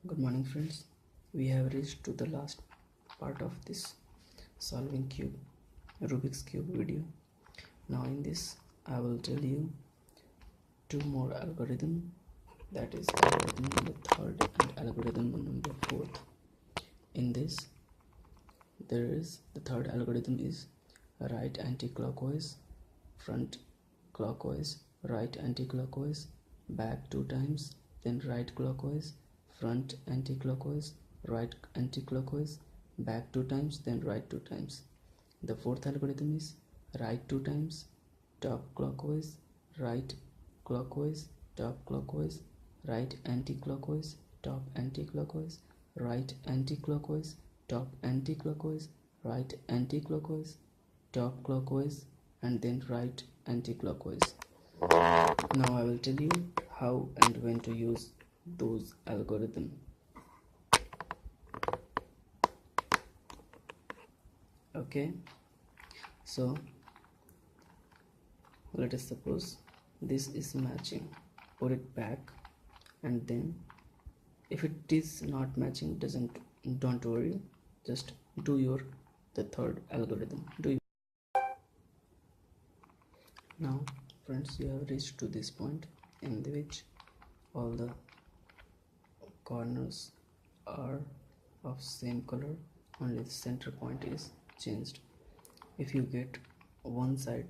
Good morning friends. We have reached to the last part of this solving Rubik's cube video. Now in this I will tell you two more algorithm, that is algorithm number 3rd and algorithm number 4th. In this there is the third algorithm is right anti-clockwise, front clockwise, right anti-clockwise, back 2 times, then right clockwise, front anti-clockwise, right anti-clockwise, back 2 times, then right 2 times. The fourth algorithm is right 2 times, top clockwise, right clockwise, top clockwise, right anti-clockwise, top anti-clockwise, right anti-clockwise, top anti-clockwise, right anti-clockwise, top clockwise, and then right anti-clockwise. Now I will tell you how and when to use those algorithm. Okay, so let us suppose this is matching. Put it back, and then if it is not matching, don't worry, just do the third algorithm. Now friends, you have reached to this point in which all the corners are of same color, only the center point is changed. If you get one side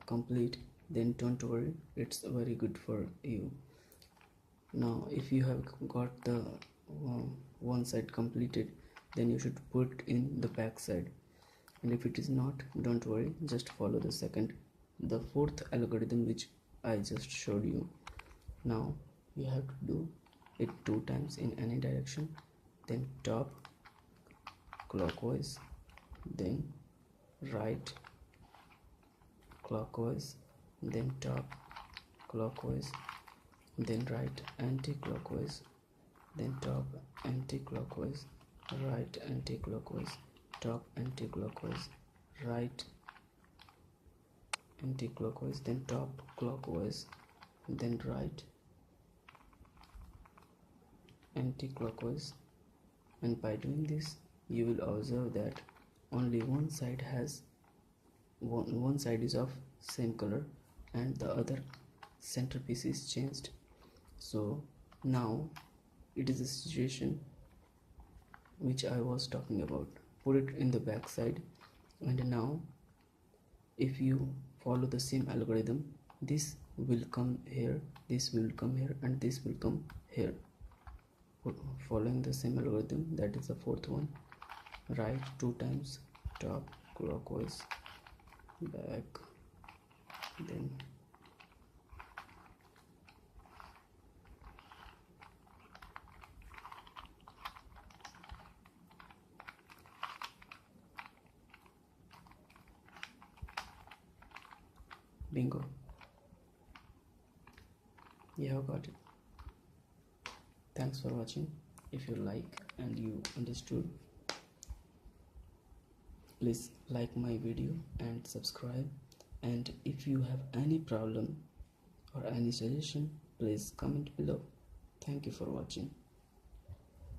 complete, then don't worry, it's very good for you. Now if you have got the one side completed, then you should put in the back side, and if it is not, don't worry, just follow the fourth algorithm which I just showed you. Now you have to do it 2 times in any direction, then top clockwise, then right clockwise, then top clockwise, then right anti-clockwise, then top anti-clockwise, right anti-clockwise, top anti-clockwise, right anti-clockwise, then top clockwise, then right anti-clockwise. And by doing this, you will observe that only one side is of same color and the other centerpiece is changed. So now it is a situation which I was talking about. Put it in the back side, and now if you follow the same algorithm, this will come here, this will come here, and this will come here. Following the same algorithm, that is the fourth one. Right 2 times, top clockwise, back, then bingo, you have got it. Thanks for watching. If you like and you understood, please like my video and subscribe, and if you have any problem or any suggestion, please comment below. Thank you for watching.